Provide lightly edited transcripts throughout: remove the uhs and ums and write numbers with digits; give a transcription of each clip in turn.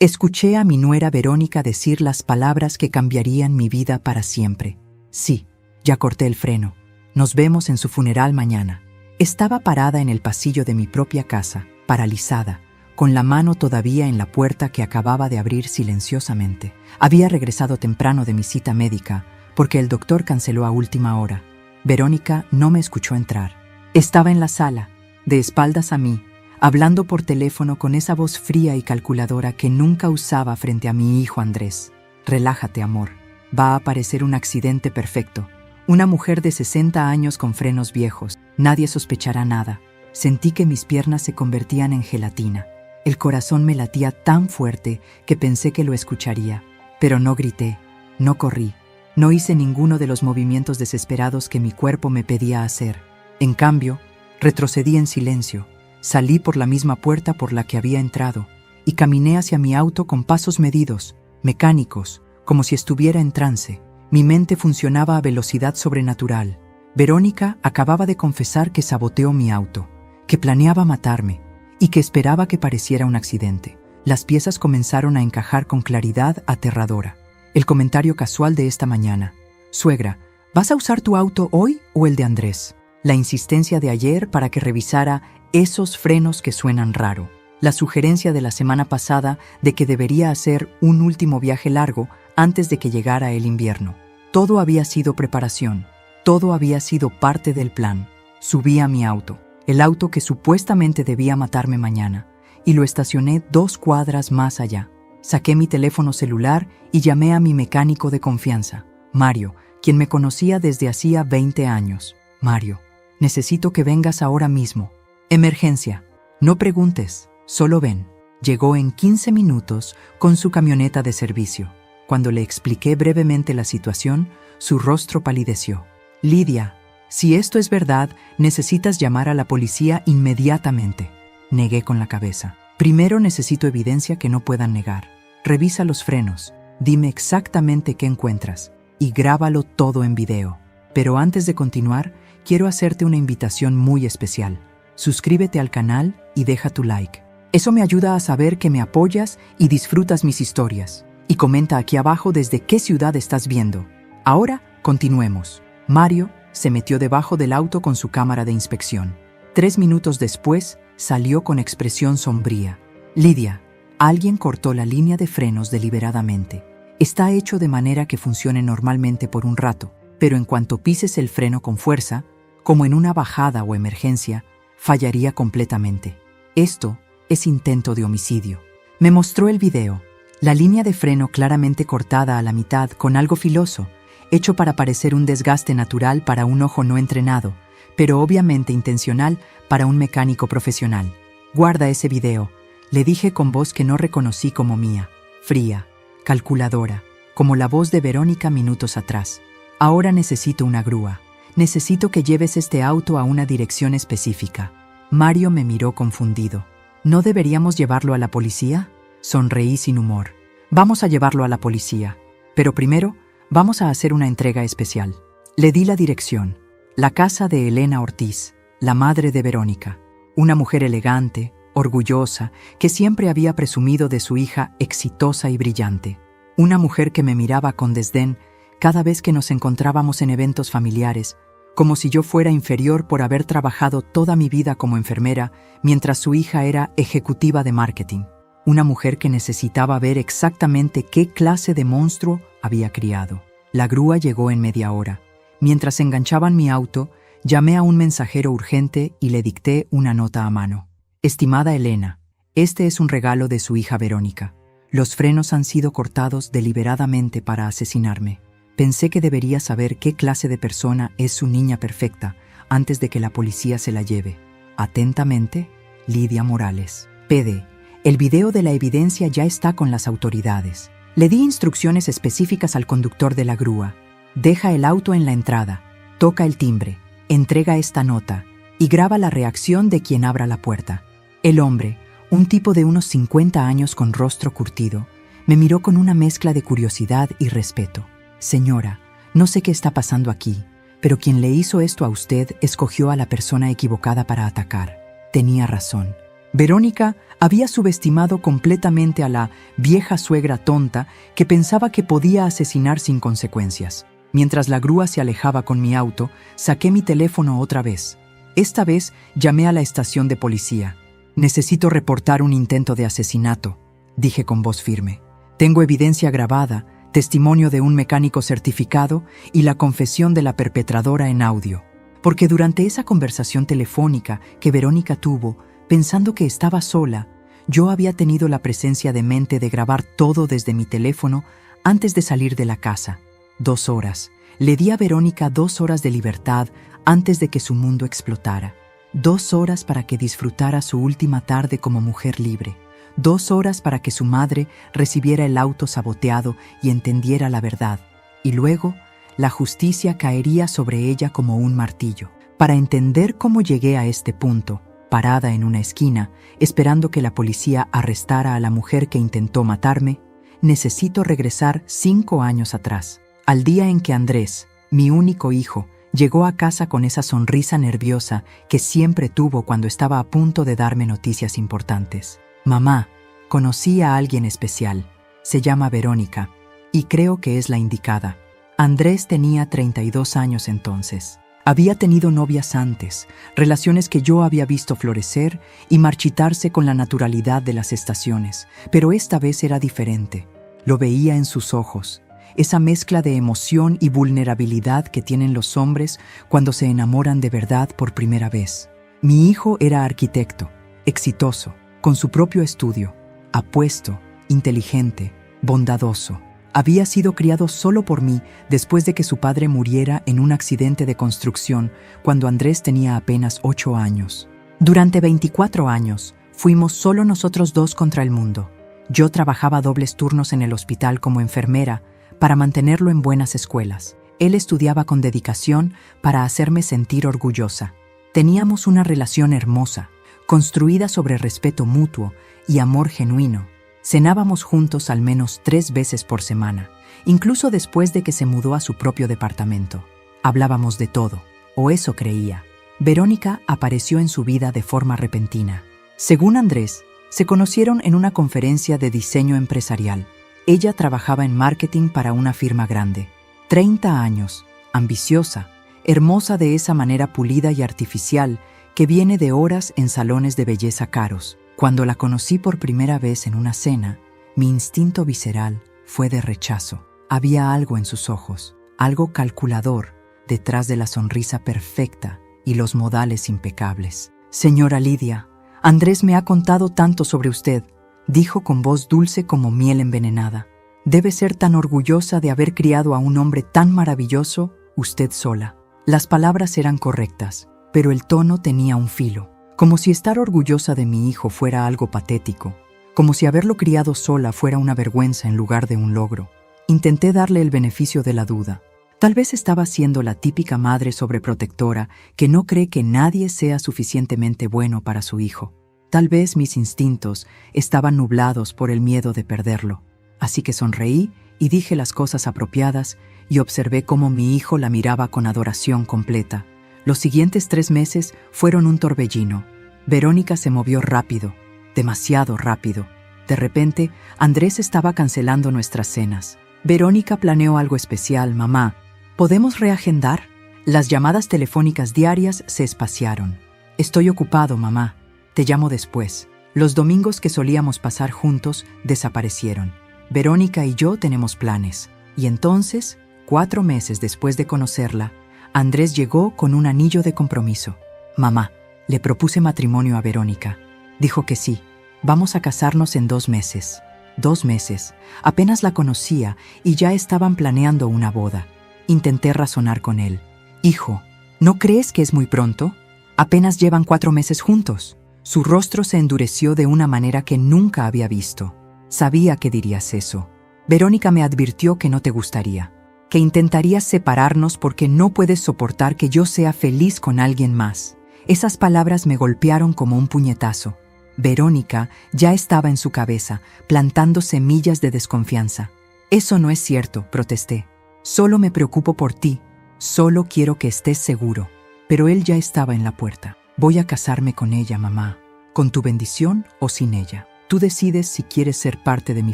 Escuché a mi nuera Verónica decir las palabras que cambiarían mi vida para siempre. Sí, ya corté el freno. Nos vemos en su funeral mañana. Estaba parada en el pasillo de mi propia casa, paralizada, con la mano todavía en la puerta que acababa de abrir silenciosamente. Había regresado temprano de mi cita médica, porque el doctor canceló a última hora. Verónica no me escuchó entrar. Estaba en la sala, de espaldas a mí, hablando por teléfono con esa voz fría y calculadora que nunca usaba frente a mi hijo Andrés. Relájate, amor. Va a aparecer un accidente perfecto. Una mujer de 60 años con frenos viejos. Nadie sospechará nada. Sentí que mis piernas se convertían en gelatina. El corazón me latía tan fuerte que pensé que lo escucharía. Pero no grité, no corrí, no hice ninguno de los movimientos desesperados que mi cuerpo me pedía hacer. En cambio, retrocedí en silencio. Salí por la misma puerta por la que había entrado y caminé hacia mi auto con pasos medidos, mecánicos, como si estuviera en trance. Mi mente funcionaba a velocidad sobrenatural. Verónica acababa de confesar que saboteó mi auto, que planeaba matarme y que esperaba que pareciera un accidente. Las piezas comenzaron a encajar con claridad aterradora. El comentario casual de esta mañana: «Suegra, ¿vas a usar tu auto hoy o el de Andrés?». La insistencia de ayer para que revisara esos frenos que suenan raro. La sugerencia de la semana pasada de que debería hacer un último viaje largo antes de que llegara el invierno. Todo había sido preparación. Todo había sido parte del plan. Subí a mi auto, el auto que supuestamente debía matarme mañana, y lo estacioné 2 cuadras más allá. Saqué mi teléfono celular y llamé a mi mecánico de confianza, Mario, quien me conocía desde hacía 20 años. «Mario, necesito que vengas ahora mismo. Emergencia. No preguntes, solo ven». Llegó en 15 minutos con su camioneta de servicio. Cuando le expliqué brevemente la situación, su rostro palideció. «Lidia, si esto es verdad, necesitas llamar a la policía inmediatamente». Negué con la cabeza. «Primero necesito evidencia que no puedan negar. Revisa los frenos, dime exactamente qué encuentras y grábalo todo en video. Pero antes de continuar, quiero hacerte una invitación muy especial. Suscríbete al canal y deja tu like. Eso me ayuda a saber que me apoyas y disfrutas mis historias. Y comenta aquí abajo desde qué ciudad estás viendo. Ahora, continuemos». Mario se metió debajo del auto con su cámara de inspección. 3 minutos después, salió con expresión sombría. «Lidia, alguien cortó la línea de frenos deliberadamente. Está hecho de manera que funcione normalmente por un rato, pero en cuanto pises el freno con fuerza, como en una bajada o emergencia, fallaría completamente. Esto es intento de homicidio». Me mostró el video. La línea de freno claramente cortada a la mitad con algo filoso, hecho para parecer un desgaste natural para un ojo no entrenado, pero obviamente intencional para un mecánico profesional. «Guarda ese video», le dije con voz que no reconocí como mía, fría, calculadora, como la voz de Verónica minutos atrás. «Ahora necesito una grúa. Necesito que lleves este auto a una dirección específica». Mario me miró confundido. «¿No deberíamos llevarlo a la policía?». Sonreí sin humor. «Vamos a llevarlo a la policía, pero primero vamos a hacer una entrega especial». Le di la dirección. La casa de Elena Ortiz, la madre de Verónica. Una mujer elegante, orgullosa, que siempre había presumido de su hija exitosa y brillante. Una mujer que me miraba con desdén cada vez que nos encontrábamos en eventos familiares, como si yo fuera inferior por haber trabajado toda mi vida como enfermera, mientras su hija era ejecutiva de marketing. Una mujer que necesitaba ver exactamente qué clase de monstruo había criado. La grúa llegó en media hora. Mientras enganchaban mi auto, llamé a un mensajero urgente y le dicté una nota a mano. «Estimada Elena, este es un regalo de su hija Verónica. Los frenos han sido cortados deliberadamente para asesinarme. Pensé que debería saber qué clase de persona es su niña perfecta antes de que la policía se la lleve. Atentamente, Lidia Morales. PD. El video de la evidencia ya está con las autoridades». Le di instrucciones específicas al conductor de la grúa. «Deja el auto en la entrada, toca el timbre, entrega esta nota y graba la reacción de quien abra la puerta». El hombre, un tipo de unos 50 años con rostro curtido, me miró con una mezcla de curiosidad y respeto. «Señora, no sé qué está pasando aquí, pero quien le hizo esto a usted escogió a la persona equivocada para atacar. Tenía razón». Verónica había subestimado completamente a la vieja suegra tonta que pensaba que podía asesinar sin consecuencias. Mientras la grúa se alejaba con mi auto, saqué mi teléfono otra vez. Esta vez llamé a la estación de policía. «Necesito reportar un intento de asesinato», dije con voz firme. «Tengo evidencia grabada, testimonio de un mecánico certificado y la confesión de la perpetradora en audio». Porque durante esa conversación telefónica que Verónica tuvo, pensando que estaba sola, yo había tenido la presencia de mente de grabar todo desde mi teléfono antes de salir de la casa. 2 horas. Le di a Verónica 2 horas de libertad antes de que su mundo explotara. 2 horas para que disfrutara su última tarde como mujer libre. 2 horas para que su madre recibiera el auto saboteado y entendiera la verdad. Y luego, la justicia caería sobre ella como un martillo. Para entender cómo llegué a este punto, parada en una esquina, esperando que la policía arrestara a la mujer que intentó matarme, necesito regresar 5 años atrás, al día en que Andrés, mi único hijo, llegó a casa con esa sonrisa nerviosa que siempre tuvo cuando estaba a punto de darme noticias importantes. «Mamá, conocí a alguien especial. Se llama Verónica, y creo que es la indicada». Andrés tenía 32 años entonces. Había tenido novias antes, relaciones que yo había visto florecer y marchitarse con la naturalidad de las estaciones, pero esta vez era diferente. Lo veía en sus ojos, esa mezcla de emoción y vulnerabilidad que tienen los hombres cuando se enamoran de verdad por primera vez. Mi hijo era arquitecto, exitoso, con su propio estudio, apuesto, inteligente, bondadoso. Había sido criado solo por mí después de que su padre muriera en un accidente de construcción cuando Andrés tenía apenas 8 años. Durante 24 años, fuimos solo nosotros dos contra el mundo. Yo trabajaba dobles turnos en el hospital como enfermera para mantenerlo en buenas escuelas. Él estudiaba con dedicación para hacerme sentir orgullosa. Teníamos una relación hermosa, construida sobre respeto mutuo y amor genuino. Cenábamos juntos al menos 3 veces por semana, incluso después de que se mudó a su propio departamento. Hablábamos de todo, o eso creía. Verónica apareció en su vida de forma repentina. Según Andrés, se conocieron en una conferencia de diseño empresarial. Ella trabajaba en marketing para una firma grande. 30 años, ambiciosa, hermosa de esa manera pulida y artificial que viene de horas en salones de belleza caros. Cuando la conocí por primera vez en una cena, mi instinto visceral fue de rechazo. Había algo en sus ojos, algo calculador, detrás de la sonrisa perfecta y los modales impecables. «Señora Lidia, Andrés me ha contado tanto sobre usted», dijo con voz dulce como miel envenenada. «Debe ser tan orgullosa de haber criado a un hombre tan maravilloso, usted sola». Las palabras eran correctas, pero el tono tenía un filo. Como si estar orgullosa de mi hijo fuera algo patético, como si haberlo criado sola fuera una vergüenza en lugar de un logro. Intenté darle el beneficio de la duda. Tal vez estaba siendo la típica madre sobreprotectora que no cree que nadie sea suficientemente bueno para su hijo. Tal vez mis instintos estaban nublados por el miedo de perderlo. Así que sonreí y dije las cosas apropiadas y observé cómo mi hijo la miraba con adoración completa. Los siguientes 3 meses fueron un torbellino. Verónica se movió rápido, demasiado rápido. De repente, Andrés estaba cancelando nuestras cenas. «Verónica planeó algo especial, mamá. ¿Podemos reagendar?» Las llamadas telefónicas diarias se espaciaron. «Estoy ocupado, mamá. Te llamo después». Los domingos que solíamos pasar juntos desaparecieron. Verónica y yo tenemos planes. Y entonces, 4 meses después de conocerla, Andrés llegó con un anillo de compromiso. «Mamá, le propuse matrimonio a Verónica. Dijo que sí. Vamos a casarnos en 2 meses». 2 meses. Apenas la conocía y ya estaban planeando una boda. Intenté razonar con él. «Hijo, ¿no crees que es muy pronto? Apenas llevan 4 meses juntos». Su rostro se endureció de una manera que nunca había visto. «Sabía que dirías eso. Verónica me advirtió que no te gustaría, que intentarías separarnos porque no puedes soportar que yo sea feliz con alguien más». Esas palabras me golpearon como un puñetazo. Verónica ya estaba en su cabeza, plantando semillas de desconfianza. «Eso no es cierto», protesté. «Solo me preocupo por ti. Solo quiero que estés seguro». Pero él ya estaba en la puerta. «Voy a casarme con ella, mamá. con tu bendición o sin ella. Tú decides si quieres ser parte de mi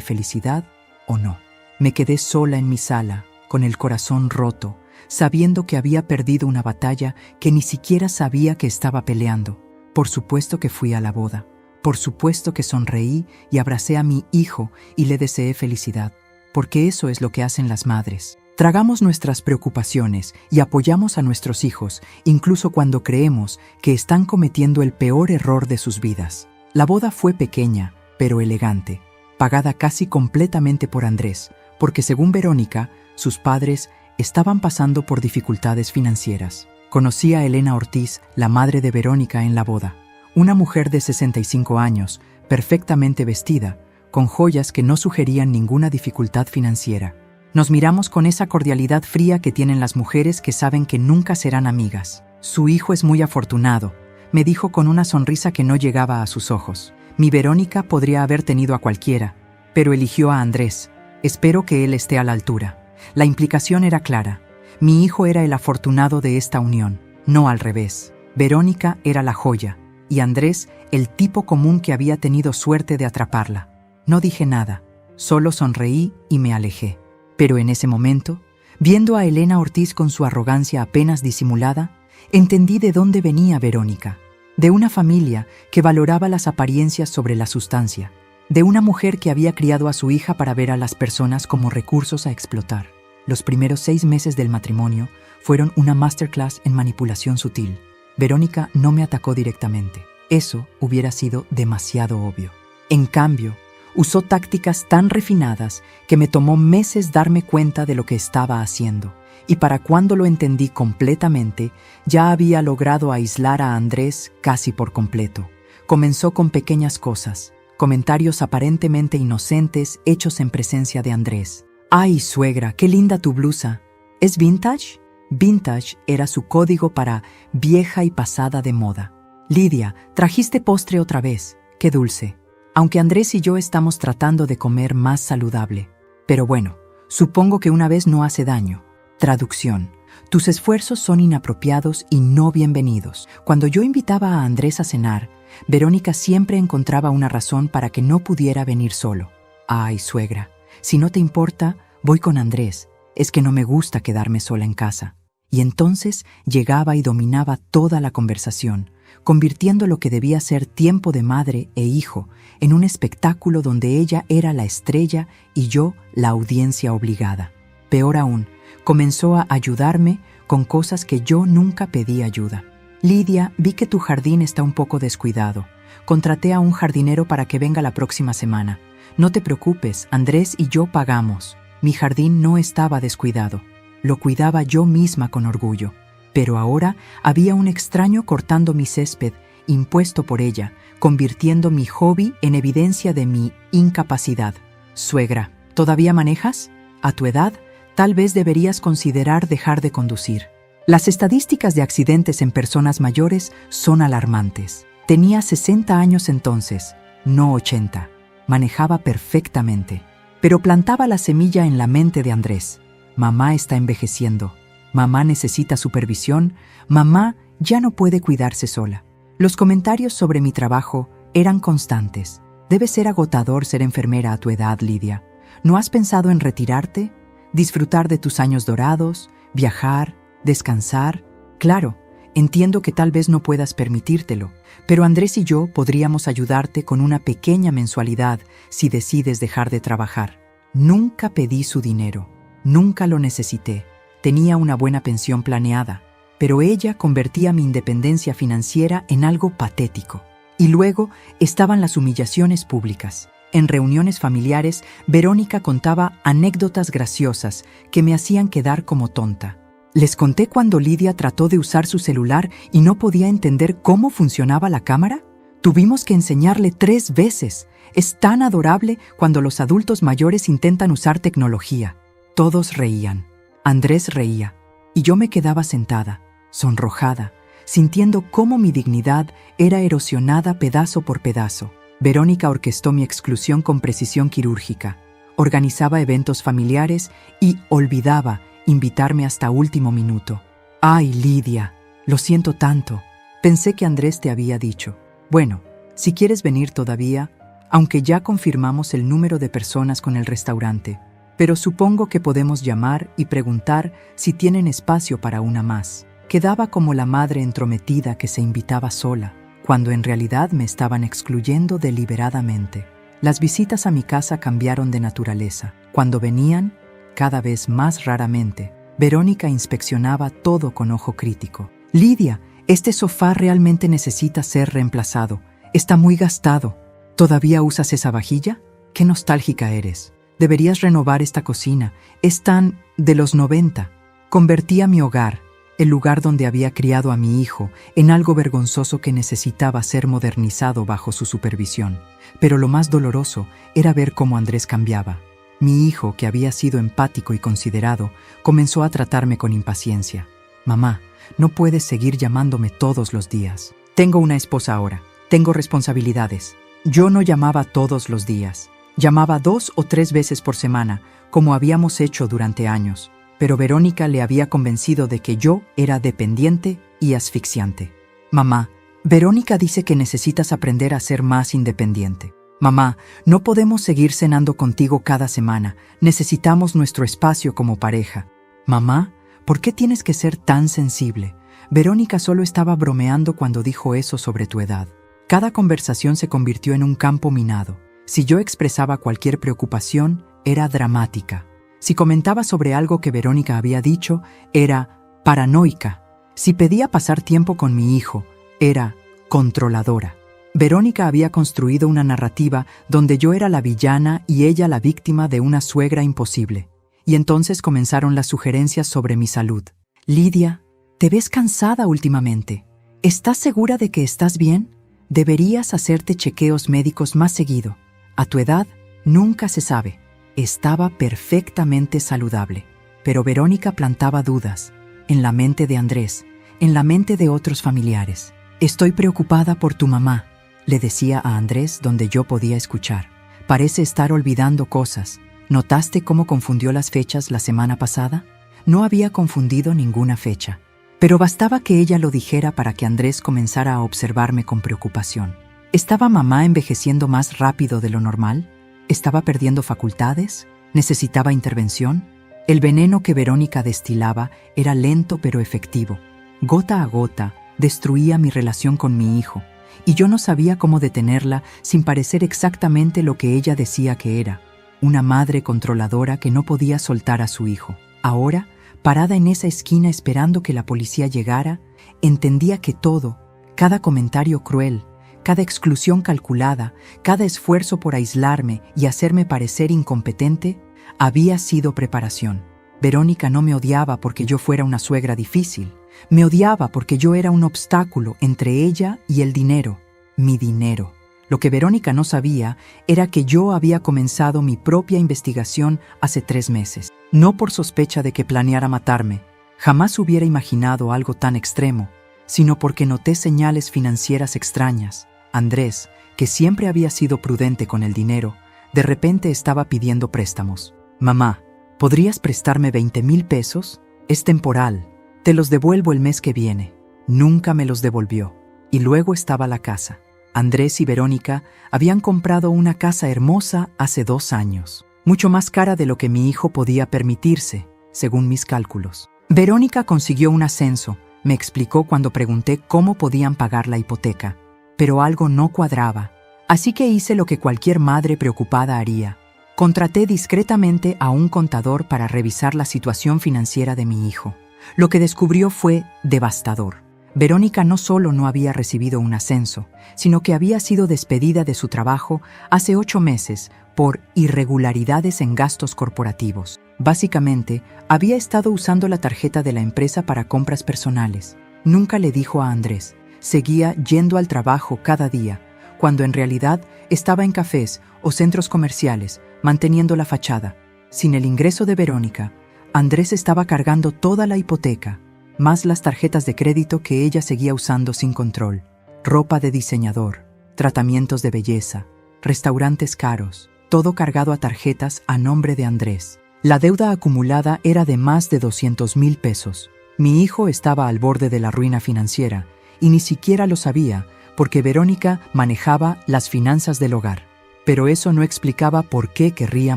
felicidad o no. Me quedé sola en mi sala, con el corazón roto, sabiendo que había perdido una batalla que ni siquiera sabía que estaba peleando. Por supuesto que fui a la boda. Por supuesto que sonreí y abracé a mi hijo y le deseé felicidad, porque eso es lo que hacen las madres. Tragamos nuestras preocupaciones y apoyamos a nuestros hijos, incluso cuando creemos que están cometiendo el peor error de sus vidas. La boda fue pequeña, pero elegante, pagada casi completamente por Andrés, porque según Verónica, sus padres estaban pasando por dificultades financieras. Conocí a Elena Ortiz, la madre de Verónica, en la boda. Una mujer de 65 años, perfectamente vestida, con joyas que no sugerían ninguna dificultad financiera. Nos miramos con esa cordialidad fría que tienen las mujeres que saben que nunca serán amigas. Su hijo es muy afortunado, me dijo con una sonrisa que no llegaba a sus ojos. Mi Verónica podría haber tenido a cualquiera, pero eligió a Andrés. Espero que él esté a la altura. La implicación era clara. Mi hijo era el afortunado de esta unión, no al revés. Verónica era la joya, y Andrés el tipo común que había tenido suerte de atraparla. No dije nada, solo sonreí y me alejé. Pero en ese momento, viendo a Elena Ortiz con su arrogancia apenas disimulada, entendí de dónde venía Verónica. De una familia que valoraba las apariencias sobre la sustancia. De una mujer que había criado a su hija para ver a las personas como recursos a explotar. Los primeros 6 meses del matrimonio fueron una masterclass en manipulación sutil. Verónica no me atacó directamente. Eso hubiera sido demasiado obvio. En cambio, usó tácticas tan refinadas que me tomó meses darme cuenta de lo que estaba haciendo. Y para cuando lo entendí completamente, ya había logrado aislar a Andrés casi por completo. Comenzó con pequeñas cosas, comentarios aparentemente inocentes hechos en presencia de Andrés. «Ay, suegra, qué linda tu blusa. ¿Es vintage?» Vintage era su código para vieja y pasada de moda. «Lidia, trajiste postre otra vez. Qué dulce. Aunque Andrés y yo estamos tratando de comer más saludable. Pero bueno, supongo que una vez no hace daño». Traducción. Tus esfuerzos son inapropiados y no bienvenidos. Cuando yo invitaba a Andrés a cenar, Verónica siempre encontraba una razón para que no pudiera venir solo. «Ay, suegra, si no te importa, voy con Andrés. Es que no me gusta quedarme sola en casa». Y entonces llegaba y dominaba toda la conversación, convirtiendo lo que debía ser tiempo de madre e hijo en un espectáculo donde ella era la estrella y yo la audiencia obligada. Peor aún, comenzó a ayudarme con cosas que yo nunca pedí ayuda. «Lidia, vi que tu jardín está un poco descuidado. Contraté a un jardinero para que venga la próxima semana. No te preocupes, Andrés y yo pagamos». Mi jardín no estaba descuidado. Lo cuidaba yo misma con orgullo. Pero ahora había un extraño cortando mi césped, impuesto por ella, convirtiendo mi hobby en evidencia de mi incapacidad. «Suegra, ¿todavía manejas? A tu edad, tal vez deberías considerar dejar de conducir». Las estadísticas de accidentes en personas mayores son alarmantes. Tenía 60 años entonces, no 80. Manejaba perfectamente, pero plantaba la semilla en la mente de Andrés. Mamá está envejeciendo. Mamá necesita supervisión. Mamá ya no puede cuidarse sola. Los comentarios sobre mi trabajo eran constantes. Debe ser agotador ser enfermera a tu edad, Lidia. ¿No has pensado en retirarte? ¿Disfrutar de tus años dorados? ¿Viajar? ¿Descansar? Claro, entiendo que tal vez no puedas permitírtelo, pero Andrés y yo podríamos ayudarte con una pequeña mensualidad si decides dejar de trabajar. Nunca pedí su dinero. Nunca lo necesité. Tenía una buena pensión planeada, pero ella convertía mi independencia financiera en algo patético. Y luego estaban las humillaciones públicas. En reuniones familiares, Verónica contaba anécdotas graciosas que me hacían quedar como tonta. Les conté cuando Lidia trató de usar su celular y no podía entender cómo funcionaba la cámara. Tuvimos que enseñarle 3 veces. Es tan adorable cuando los adultos mayores intentan usar tecnología. Todos reían. Andrés reía. Y yo me quedaba sentada, sonrojada, sintiendo cómo mi dignidad era erosionada pedazo por pedazo. Verónica orquestó mi exclusión con precisión quirúrgica. Organizaba eventos familiares y olvidaba invitarme hasta último minuto. «Ay, Lidia, lo siento tanto. Pensé que Andrés te había dicho». Bueno, Si quieres venir todavía, aunque ya confirmamos el número de personas con el restaurante, pero supongo que podemos llamar y preguntar si tienen espacio para una más. Quedaba como la madre entrometida que se invitaba sola, cuando en realidad me estaban excluyendo deliberadamente. Las visitas a mi casa cambiaron de naturaleza. Cuando venían, cada vez más raramente, Verónica inspeccionaba todo con ojo crítico. «Lidia, este sofá realmente necesita ser reemplazado. Está muy gastado. ¿Todavía usas esa vajilla? ¡Qué nostálgica eres! Deberías renovar esta cocina. Es tan de los 90. Convertí a mi hogar, el lugar donde había criado a mi hijo, en algo vergonzoso que necesitaba ser modernizado bajo su supervisión. Pero lo más doloroso era ver cómo Andrés cambiaba. Mi hijo, que había sido empático y considerado, comenzó a tratarme con impaciencia. «Mamá, no puedes seguir llamándome todos los días. Tengo una esposa ahora. Tengo responsabilidades». Yo no llamaba todos los días. Llamaba 2 o 3 veces por semana, como habíamos hecho durante años. Pero Verónica le había convencido de que yo era dependiente y asfixiante. «Mamá, Verónica dice que necesitas aprender a ser más independiente. Mamá, no podemos seguir cenando contigo cada semana. Necesitamos nuestro espacio como pareja. Mamá, ¿por qué tienes que ser tan sensible? Verónica solo estaba bromeando cuando dijo eso sobre tu edad». Cada conversación se convirtió en un campo minado. Si yo expresaba cualquier preocupación, era dramática. Si comentaba sobre algo que Verónica había dicho, era paranoica. Si pedía pasar tiempo con mi hijo, era controladora. Verónica había construido una narrativa donde yo era la villana y ella la víctima de una suegra imposible. Y entonces comenzaron las sugerencias sobre mi salud. «Lidia, te ves cansada últimamente. ¿Estás segura de que estás bien? Deberías hacerte chequeos médicos más seguido. A tu edad, nunca se sabe». Estaba perfectamente saludable. Pero Verónica plantaba dudas, en la mente de Andrés, en la mente de otros familiares. «Estoy preocupada por tu mamá», le decía a Andrés donde yo podía escuchar. «Parece estar olvidando cosas. ¿Notaste cómo confundió las fechas la semana pasada?» No había confundido ninguna fecha. Pero bastaba que ella lo dijera para que Andrés comenzara a observarme con preocupación. ¿Estaba mamá envejeciendo más rápido de lo normal? ¿Estaba perdiendo facultades? ¿Necesitaba intervención? El veneno que Verónica destilaba era lento pero efectivo. Gota a gota, destruía mi relación con mi hijo, y yo no sabía cómo detenerla sin parecer exactamente lo que ella decía que era, una madre controladora que no podía soltar a su hijo. Ahora, parada en esa esquina esperando que la policía llegara, entendía que todo, cada comentario cruel, cada exclusión calculada, cada esfuerzo por aislarme y hacerme parecer incompetente, había sido preparación. Verónica no me odiaba porque yo fuera una suegra difícil. Me odiaba porque yo era un obstáculo entre ella y el dinero, mi dinero. Lo que Verónica no sabía era que yo había comenzado mi propia investigación hace 3 meses. No por sospecha de que planeara matarme. Jamás hubiera imaginado algo tan extremo, sino porque noté señales financieras extrañas. Andrés, que siempre había sido prudente con el dinero, de repente estaba pidiendo préstamos. «Mamá, ¿podrías prestarme 20,000 pesos? Es temporal. Te los devuelvo el mes que viene». Nunca me los devolvió. Y luego estaba la casa. Andrés y Verónica habían comprado una casa hermosa hace 2 años, mucho más cara de lo que mi hijo podía permitirse, según mis cálculos. Verónica consiguió un ascenso, me explicó cuando pregunté cómo podían pagar la hipoteca, pero algo no cuadraba, así que hice lo que cualquier madre preocupada haría. Contraté discretamente a un contador para revisar la situación financiera de mi hijo. Lo que descubrió fue devastador. Verónica no solo no había recibido un ascenso, sino que había sido despedida de su trabajo hace 8 meses por irregularidades en gastos corporativos. Básicamente, había estado usando la tarjeta de la empresa para compras personales. Nunca le dijo a Andrés. Seguía yendo al trabajo cada día, cuando en realidad estaba en cafés o centros comerciales, manteniendo la fachada. Sin el ingreso de Verónica, Andrés estaba cargando toda la hipoteca, más las tarjetas de crédito que ella seguía usando sin control, ropa de diseñador, tratamientos de belleza, restaurantes caros, todo cargado a tarjetas a nombre de Andrés. La deuda acumulada era de más de 200,000 pesos. Mi hijo estaba al borde de la ruina financiera y ni siquiera lo sabía porque Verónica manejaba las finanzas del hogar. Pero eso no explicaba por qué querría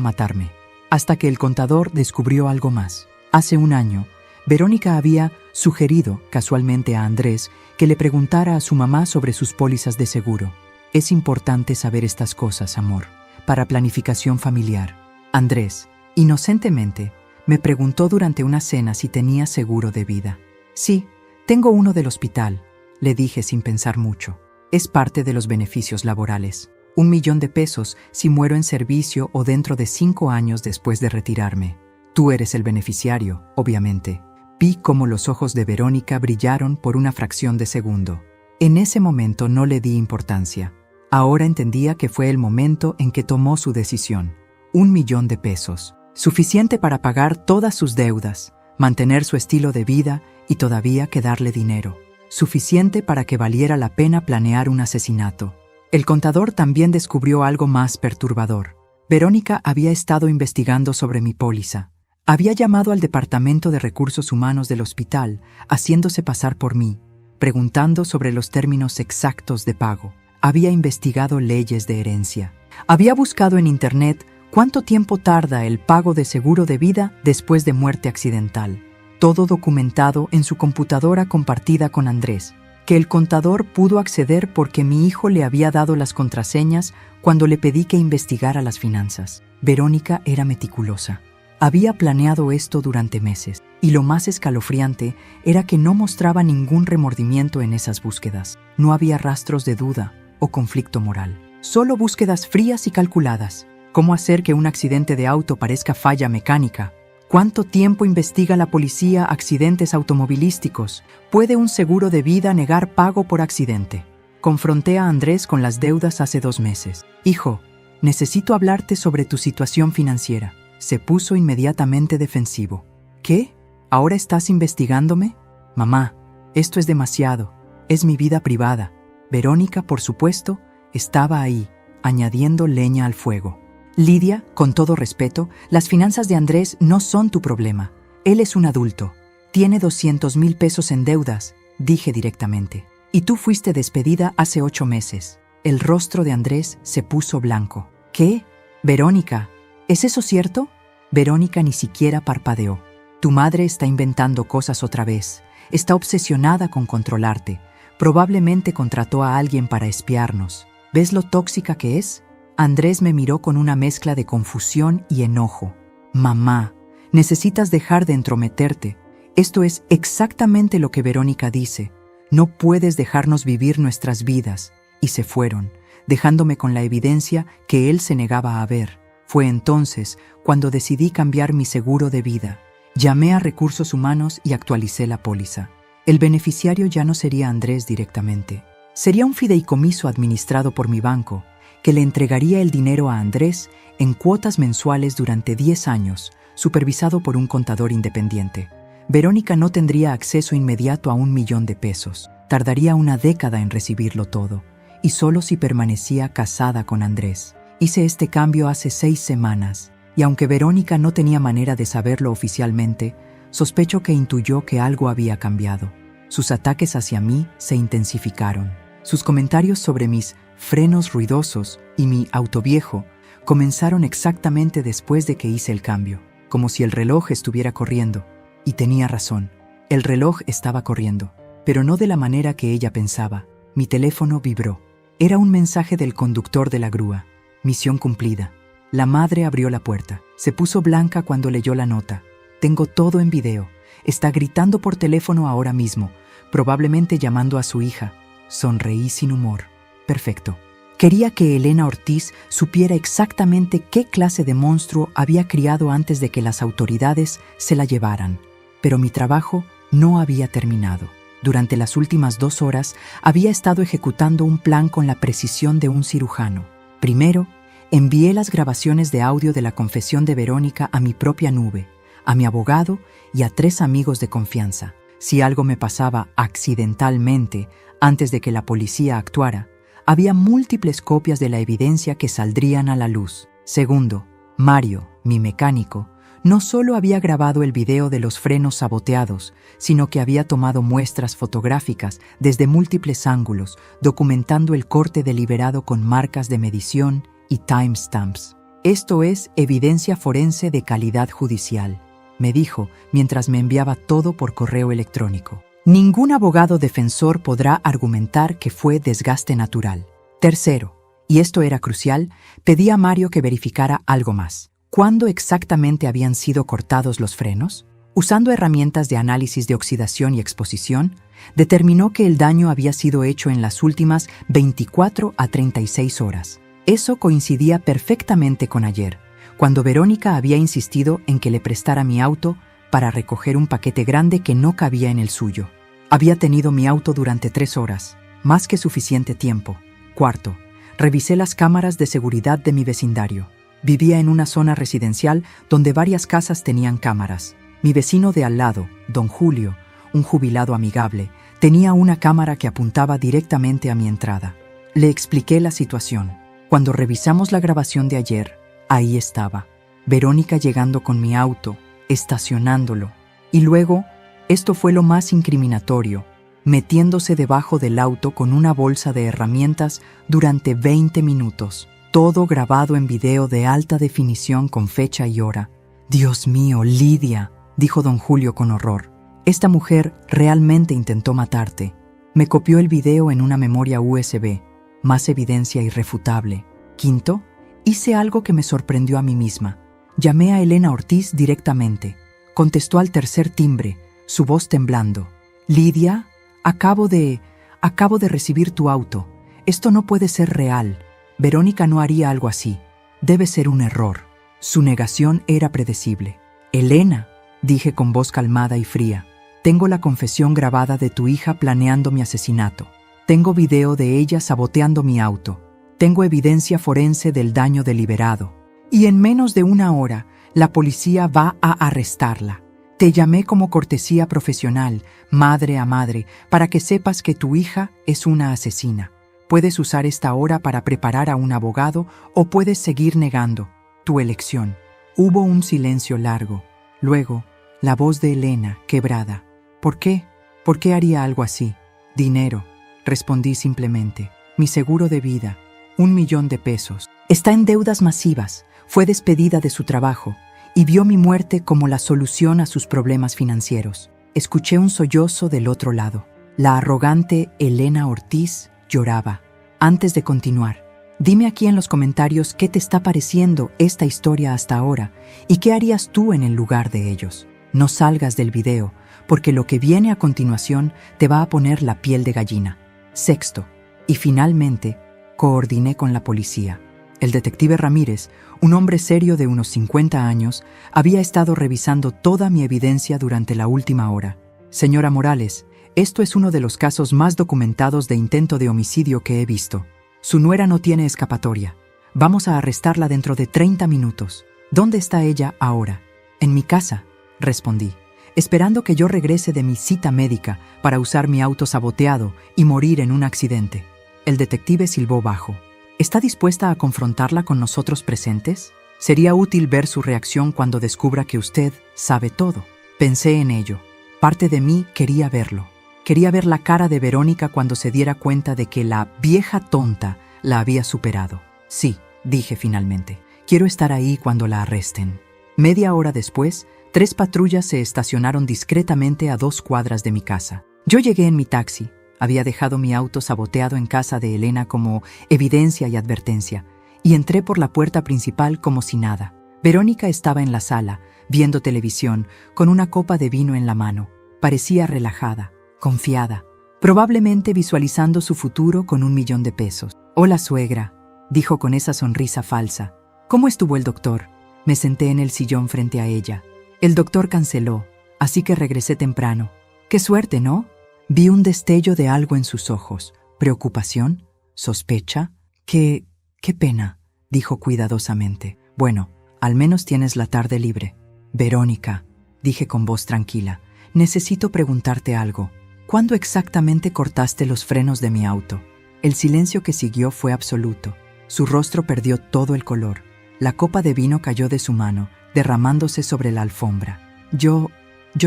matarme. Hasta que el contador descubrió algo más. Hace un año, Verónica había sugerido casualmente a Andrés que le preguntara a su mamá sobre sus pólizas de seguro. Es importante saber estas cosas, amor, para planificación familiar. Andrés, inocentemente, me preguntó durante una cena si tenía seguro de vida. Sí, tengo uno del hospital, le dije sin pensar mucho. Es parte de los beneficios laborales. 1 millón de pesos si muero en servicio o dentro de 5 años después de retirarme. Tú eres el beneficiario, obviamente. Vi cómo los ojos de Verónica brillaron por una fracción de segundo. En ese momento no le di importancia. Ahora entendía que fue el momento en que tomó su decisión. 1 millón de pesos. Suficiente para pagar todas sus deudas, mantener su estilo de vida y todavía quedarle dinero. Suficiente para que valiera la pena planear un asesinato. El contador también descubrió algo más perturbador. Verónica había estado investigando sobre mi póliza. Había llamado al Departamento de Recursos Humanos del hospital, haciéndose pasar por mí, preguntando sobre los términos exactos de pago. Había investigado leyes de herencia. Había buscado en Internet cuánto tiempo tarda el pago de seguro de vida después de muerte accidental. Todo documentado en su computadora compartida con Andrés, que el contador pudo acceder porque mi hijo le había dado las contraseñas cuando le pedí que investigara las finanzas. Verónica era meticulosa. Había planeado esto durante meses, y lo más escalofriante era que no mostraba ningún remordimiento en esas búsquedas. No había rastros de duda o conflicto moral. Solo búsquedas frías y calculadas. ¿Cómo hacer que un accidente de auto parezca falla mecánica? ¿Cuánto tiempo investiga la policía accidentes automovilísticos? ¿Puede un seguro de vida negar pago por accidente? Confronté a Andrés con las deudas hace 2 meses. Hijo, necesito hablarte sobre tu situación financiera. Se puso inmediatamente defensivo. ¿Qué? ¿Ahora estás investigándome? Mamá, esto es demasiado. Es mi vida privada. Verónica, por supuesto, estaba ahí, añadiendo leña al fuego. Lidia, con todo respeto, las finanzas de Andrés no son tu problema. Él es un adulto. Tiene 200,000 pesos en deudas, dije directamente. Y tú fuiste despedida hace 8 meses. El rostro de Andrés se puso blanco. ¿Qué? Verónica, ¿es eso cierto? Verónica ni siquiera parpadeó. Tu madre está inventando cosas otra vez. Está obsesionada con controlarte. Probablemente contrató a alguien para espiarnos. ¿Ves lo tóxica que es? Andrés me miró con una mezcla de confusión y enojo. Mamá, necesitas dejar de entrometerte. Esto es exactamente lo que Verónica dice. No puedes dejarnos vivir nuestras vidas. Y se fueron, dejándome con la evidencia que él se negaba a ver. Fue entonces cuando decidí cambiar mi seguro de vida. Llamé a Recursos Humanos y actualicé la póliza. El beneficiario ya no sería Andrés directamente. Sería un fideicomiso administrado por mi banco, que le entregaría el dinero a Andrés en cuotas mensuales durante 10 años, supervisado por un contador independiente. Verónica no tendría acceso inmediato a 1 millón de pesos. Tardaría una década en recibirlo todo, y solo si permanecía casada con Andrés. Hice este cambio hace 6 semanas, y aunque Verónica no tenía manera de saberlo oficialmente, sospecho que intuyó que algo había cambiado. Sus ataques hacia mí se intensificaron. Sus comentarios sobre mis frenos ruidosos y mi auto viejo comenzaron exactamente después de que hice el cambio, como si el reloj estuviera corriendo. Y tenía razón, el reloj estaba corriendo, pero no de la manera que ella pensaba. Mi teléfono vibró. Era un mensaje del conductor de la grúa. Misión cumplida. La madre abrió la puerta. Se puso blanca cuando leyó la nota. Tengo todo en video. Está gritando por teléfono ahora mismo, probablemente llamando a su hija. Sonreí sin humor. Perfecto. Quería que Elena Ortiz supiera exactamente qué clase de monstruo había criado antes de que las autoridades se la llevaran. Pero mi trabajo no había terminado. Durante las últimas 2 horas había estado ejecutando un plan con la precisión de un cirujano. Primero, envié las grabaciones de audio de la confesión de Verónica a mi propia nube, a mi abogado y a 3 amigos de confianza. Si algo me pasaba accidentalmente antes de que la policía actuara, había múltiples copias de la evidencia que saldrían a la luz. Segundo, Mario, mi mecánico, No solo había grabado el video de los frenos saboteados, sino que había tomado muestras fotográficas desde múltiples ángulos, documentando el corte deliberado con marcas de medición y timestamps. Esto es evidencia forense de calidad judicial, me dijo mientras me enviaba todo por correo electrónico. Ningún abogado defensor podrá argumentar que fue desgaste natural. Tercero, y esto era crucial, pedí a Mario que verificara algo más. ¿Cuándo exactamente habían sido cortados los frenos? Usando herramientas de análisis de oxidación y exposición, determinó que el daño había sido hecho en las últimas 24 a 36 horas. Eso coincidía perfectamente con ayer, cuando Verónica había insistido en que le prestara mi auto para recoger un paquete grande que no cabía en el suyo. Había tenido mi auto durante 3 horas, más que suficiente tiempo. Cuarto, revisé las cámaras de seguridad de mi vecindario. Vivía en una zona residencial donde varias casas tenían cámaras. Mi vecino de al lado, don Julio, un jubilado amigable, tenía una cámara que apuntaba directamente a mi entrada. Le expliqué la situación. Cuando revisamos la grabación de ayer, ahí estaba, Verónica llegando con mi auto, estacionándolo. Y luego, esto fue lo más incriminatorio, metiéndose debajo del auto con una bolsa de herramientas durante 20 minutos. Todo grabado en video de alta definición con fecha y hora. «Dios mío, Lidia», dijo don Julio con horror. «Esta mujer realmente intentó matarte. Me copió el video en una memoria USB. Más evidencia irrefutable». Quinto, hice algo que me sorprendió a mí misma. Llamé a Elena Ortiz directamente. Contestó al tercer timbre, su voz temblando. «Lidia, acabo de recibir tu auto. Esto no puede ser real. Verónica no haría algo así. Debe ser un error». Su negación era predecible. «Elena», dije con voz calmada y fría, «tengo la confesión grabada de tu hija planeando mi asesinato. Tengo video de ella saboteando mi auto. Tengo evidencia forense del daño deliberado. Y en menos de 1 hora, la policía va a arrestarla. Te llamé como cortesía profesional, madre a madre, para que sepas que tu hija es una asesina. Puedes usar esta hora para preparar a un abogado o puedes seguir negando. Tu elección». Hubo un silencio largo. Luego, la voz de Elena, quebrada. «¿Por qué? ¿Por qué haría algo así?» «Dinero», respondí simplemente. «Mi seguro de vida, 1 millón de pesos. Está en deudas masivas, fue despedida de su trabajo y vio mi muerte como la solución a sus problemas financieros». Escuché un sollozo del otro lado. La arrogante Elena Ortiz lloraba. Antes de continuar, dime aquí en los comentarios qué te está pareciendo esta historia hasta ahora y qué harías tú en el lugar de ellos. No salgas del video, porque lo que viene a continuación te va a poner la piel de gallina. Sexto, y finalmente, coordiné con la policía. El detective Ramírez, un hombre serio de unos 50 años, había estado revisando toda mi evidencia durante la última hora. «Señora Morales, esto es uno de los casos más documentados de intento de homicidio que he visto. Su nuera no tiene escapatoria. Vamos a arrestarla dentro de 30 minutos. ¿Dónde está ella ahora?» «En mi casa», respondí, esperando que yo regrese de mi cita médica para usar mi auto saboteado y morir en un accidente. El detective silbó bajo. «¿Está dispuesta a confrontarla con nosotros presentes? Sería útil ver su reacción cuando descubra que usted sabe todo». Pensé en ello. Parte de mí quería verlo. Quería ver la cara de Verónica cuando se diera cuenta de que la vieja tonta la había superado. «Sí», dije finalmente, «quiero estar ahí cuando la arresten». Media hora después, 3 patrullas se estacionaron discretamente a 2 cuadras de mi casa. Yo llegué en mi taxi. Había dejado mi auto saboteado en casa de Elena como evidencia y advertencia, y entré por la puerta principal como si nada. Verónica estaba en la sala, viendo televisión, con una copa de vino en la mano. Parecía relajada, confiada, probablemente visualizando su futuro con 1 millón de pesos. «Hola, suegra», dijo con esa sonrisa falsa. «¿Cómo estuvo el doctor?» Me senté en el sillón frente a ella. «El doctor canceló, así que regresé temprano». «Qué suerte, ¿no?» Vi un destello de algo en sus ojos. ¿Preocupación? ¿Sospecha? «Qué pena», dijo cuidadosamente. «Bueno, al menos tienes la tarde libre». «Verónica», dije con voz tranquila, «necesito preguntarte algo. ¿Cuándo exactamente cortaste los frenos de mi auto?» El silencio que siguió fue absoluto. Su rostro perdió todo el color. La copa de vino cayó de su mano, derramándose sobre la alfombra. Yo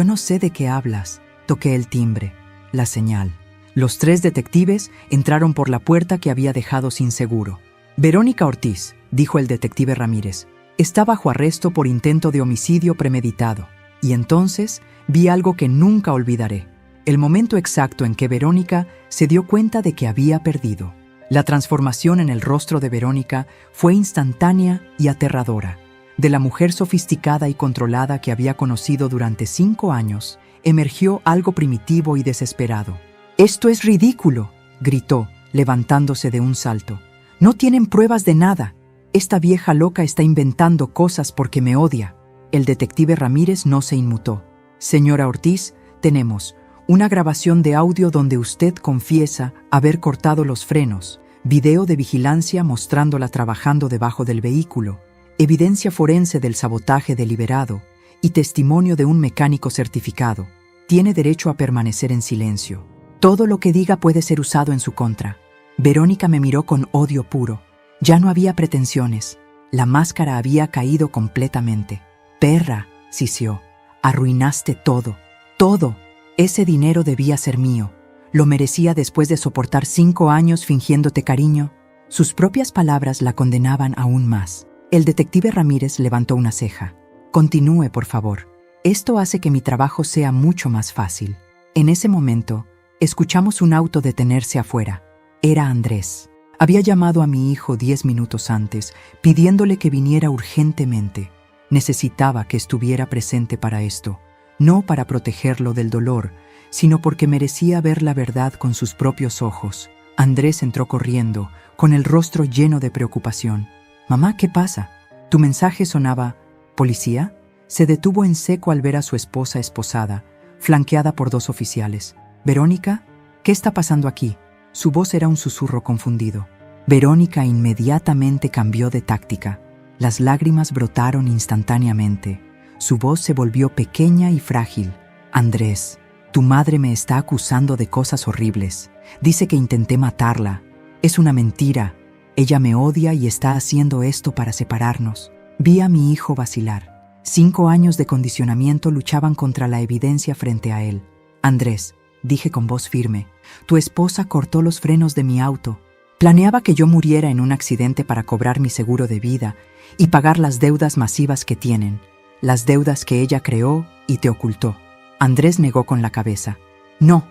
no sé de qué hablas. Toqué el timbre, la señal. Los 3 detectives entraron por la puerta que había dejado sin seguro. Verónica Ortiz, dijo el detective Ramírez, está bajo arresto por intento de homicidio premeditado. Y entonces vi algo que nunca olvidaré. El momento exacto en que Verónica se dio cuenta de que había perdido. La transformación en el rostro de Verónica fue instantánea y aterradora. De la mujer sofisticada y controlada que había conocido durante 5 años, emergió algo primitivo y desesperado. «¡Esto es ridículo!», gritó, levantándose de un salto. «No tienen pruebas de nada. Esta vieja loca está inventando cosas porque me odia». El detective Ramírez no se inmutó. «Señora Ortiz, tenemos una grabación de audio donde usted confiesa haber cortado los frenos, video de vigilancia mostrándola trabajando debajo del vehículo, evidencia forense del sabotaje deliberado y testimonio de un mecánico certificado. Tiene derecho a permanecer en silencio. Todo lo que diga puede ser usado en su contra». Verónica me miró con odio puro. Ya no había pretensiones. La máscara había caído completamente. «Perra», sisió, «arruinaste todo, todo. Ese dinero debía ser mío. Lo merecía después de soportar 5 años fingiéndote cariño». Sus propias palabras la condenaban aún más. El detective Ramírez levantó una ceja. «Continúe, por favor. Esto hace que mi trabajo sea mucho más fácil». En ese momento, escuchamos un auto detenerse afuera. Era Andrés. Había llamado a mi hijo 10 minutos antes, pidiéndole que viniera urgentemente. Necesitaba que estuviera presente para esto, no para protegerlo del dolor, sino porque merecía ver la verdad con sus propios ojos. Andrés entró corriendo, con el rostro lleno de preocupación. «Mamá, ¿qué pasa?» Tu mensaje sonaba «¿Policía?». Se detuvo en seco al ver a su esposa esposada, flanqueada por 2 oficiales. «Verónica, ¿qué está pasando aquí?». Su voz era un susurro confundido. Verónica inmediatamente cambió de táctica. Las lágrimas brotaron instantáneamente. Su voz se volvió pequeña y frágil. «Andrés, tu madre me está acusando de cosas horribles. Dice que intenté matarla. Es una mentira. Ella me odia y está haciendo esto para separarnos». Vi a mi hijo vacilar. 5 años de condicionamiento luchaban contra la evidencia frente a él. «Andrés», dije con voz firme, «tu esposa cortó los frenos de mi auto. Planeaba que yo muriera en un accidente para cobrar mi seguro de vida y pagar las deudas masivas que tienen, las deudas que ella creó y te ocultó». Andrés negó con la cabeza. «No,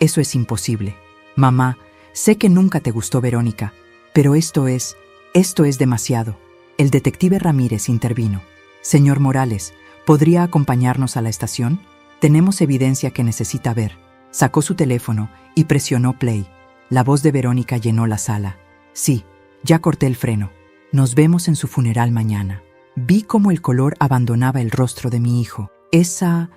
eso es imposible. Mamá, sé que nunca te gustó Verónica, pero esto es demasiado». El detective Ramírez intervino. «Señor Morales, ¿podría acompañarnos a la estación? Tenemos evidencia que necesita ver». Sacó su teléfono y presionó play. La voz de Verónica llenó la sala. «Sí, ya corté el freno. Nos vemos en su funeral mañana». Vi cómo el color abandonaba el rostro de mi hijo. Esa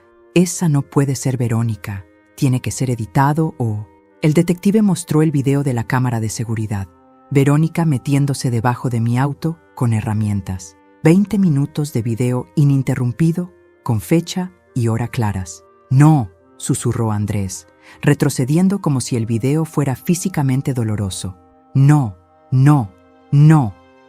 no puede ser Verónica. Tiene que ser editado o... El detective mostró el video de la cámara de seguridad. Verónica metiéndose debajo de mi auto con herramientas. 20 minutos de video ininterrumpido, con fecha y hora claras. «No», susurró Andrés, retrocediendo como si el video fuera físicamente doloroso. «No».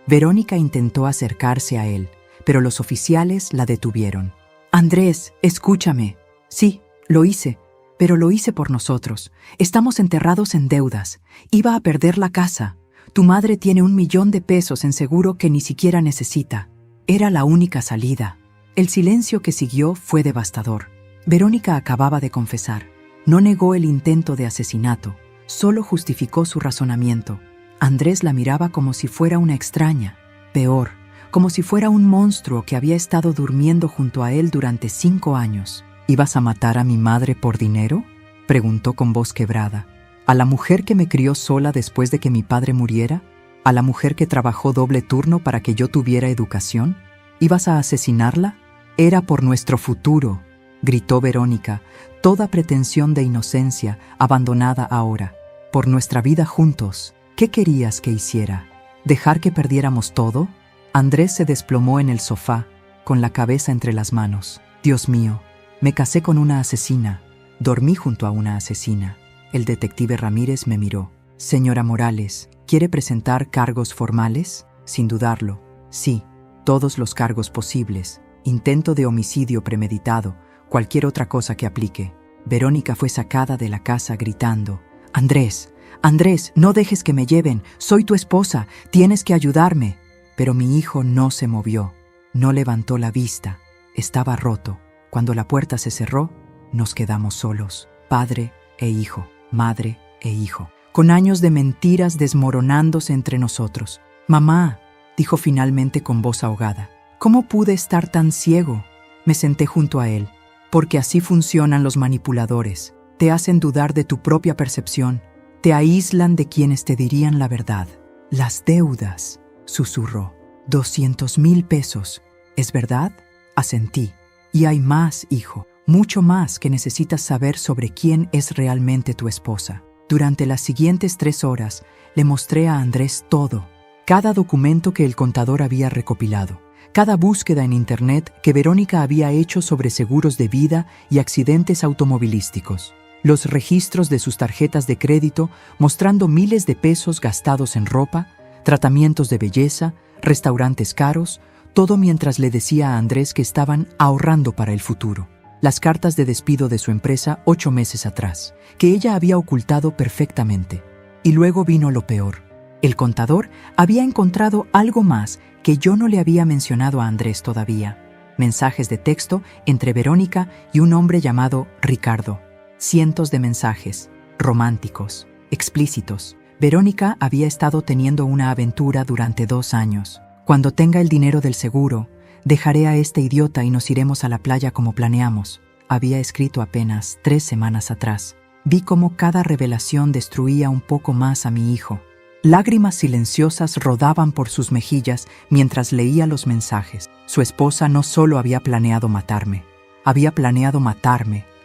Verónica intentó acercarse a él, pero los oficiales la detuvieron. «Andrés, escúchame. Sí, lo hice, pero lo hice por nosotros. Estamos enterrados en deudas. Iba a perder la casa. Tu madre tiene $1 millón en seguro que ni siquiera necesita. Era la única salida». El silencio que siguió fue devastador. Verónica acababa de confesar. No negó el intento de asesinato, solo justificó su razonamiento. Andrés la miraba como si fuera una extraña, peor, como si fuera un monstruo que había estado durmiendo junto a él durante 5 años. «¿Ibas a matar a mi madre por dinero?», preguntó con voz quebrada. «¿A la mujer que me crió sola después de que mi padre muriera? ¿A la mujer que trabajó doble turno para que yo tuviera educación? ¿Ibas a asesinarla? Era por nuestro futuro», gritó Verónica, toda pretensión de inocencia abandonada ahora. «Por nuestra vida juntos. ¿Qué querías que hiciera? ¿Dejar que perdiéramos todo?». Andrés se desplomó en el sofá, con la cabeza entre las manos. «Dios mío, me casé con una asesina. Dormí junto a una asesina». El detective Ramírez me miró. «Señora Morales, ¿quiere presentar cargos formales?». «Sin dudarlo. Sí, todos los cargos posibles, intento de homicidio premeditado, cualquier otra cosa que aplique. Verónica fue sacada de la casa gritando: «Andrés, Andrés, no dejes que me lleven, soy tu esposa, tienes que ayudarme». Pero mi hijo no se movió, no levantó la vista, estaba roto. Cuando la puerta se cerró, nos quedamos solos, padre e hijo, madre e hijo, con años de mentiras desmoronándose entre nosotros. «Mamá», dijo finalmente con voz ahogada, «¿cómo pude estar tan ciego?». Me senté junto a él, porque así funcionan los manipuladores. Te hacen dudar de tu propia percepción, te aíslan de quienes te dirían la verdad. «Las deudas», susurró. 200,000 pesos. ¿Es verdad? Asentí. «Y hay más, hijo, mucho más que necesitas saber sobre quién es realmente tu esposa». Durante las siguientes 3 horas le mostré a Andrés todo, cada documento que el contador había recopilado, cada búsqueda en Internet que Verónica había hecho sobre seguros de vida y accidentes automovilísticos, los registros de sus tarjetas de crédito mostrando miles de pesos gastados en ropa, tratamientos de belleza, restaurantes caros, todo mientras le decía a Andrés que estaban ahorrando para el futuro. Las cartas de despido de su empresa 8 meses atrás, que ella había ocultado perfectamente. Y luego vino lo peor. El contador había encontrado algo más que yo no le había mencionado a Andrés todavía. Mensajes de texto entre Verónica y un hombre llamado Ricardo. Cientos de mensajes, románticos, explícitos. Verónica había estado teniendo una aventura durante 2 años. «Cuando tenga el dinero del seguro, dejaré a este idiota y nos iremos a la playa como planeamos», había escrito apenas 3 semanas atrás. Vi cómo cada revelación destruía un poco más a mi hijo. Lágrimas silenciosas rodaban por sus mejillas mientras leía los mensajes. Su esposa no solo había planeado matarme,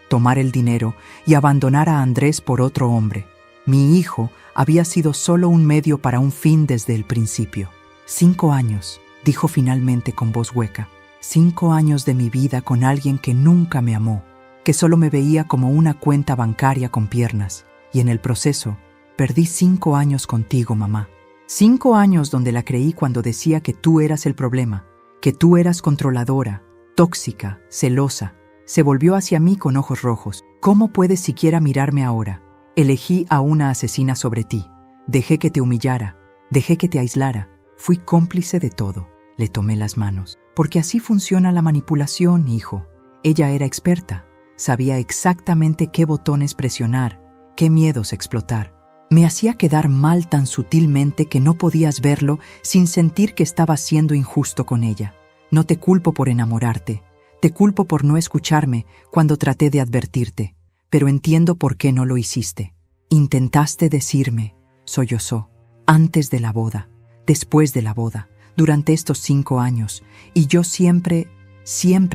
tomar el dinero y abandonar a Andrés por otro hombre. Mi hijo había sido solo un medio para un fin desde el principio. 5 años, dijo finalmente con voz hueca. 5 años de mi vida con alguien que nunca me amó, que solo me veía como una cuenta bancaria con piernas. Y en el proceso, perdí 5 años contigo, mamá. 5 años donde la creí cuando decía que tú eras el problema, que tú eras controladora, tóxica, celosa. Se volvió hacia mí con ojos rojos. «¿Cómo puedes siquiera mirarme ahora? Elegí a una asesina sobre ti. Dejé que te humillara, dejé que te aislara. Fui cómplice de todo». Le tomé las manos. «Porque así funciona la manipulación, hijo». Ella era experta. Sabía exactamente qué botones presionar, qué miedos explotar. Me hacía quedar mal tan sutilmente que no podías verlo sin sentir que estaba siendo injusto con ella. «No te culpo por enamorarte. Te culpo por no escucharme cuando traté de advertirte. Pero entiendo por qué no lo hiciste. Intentaste decirme», sollozó, «antes de la boda, después de la boda, durante estos 5 años, y yo siempre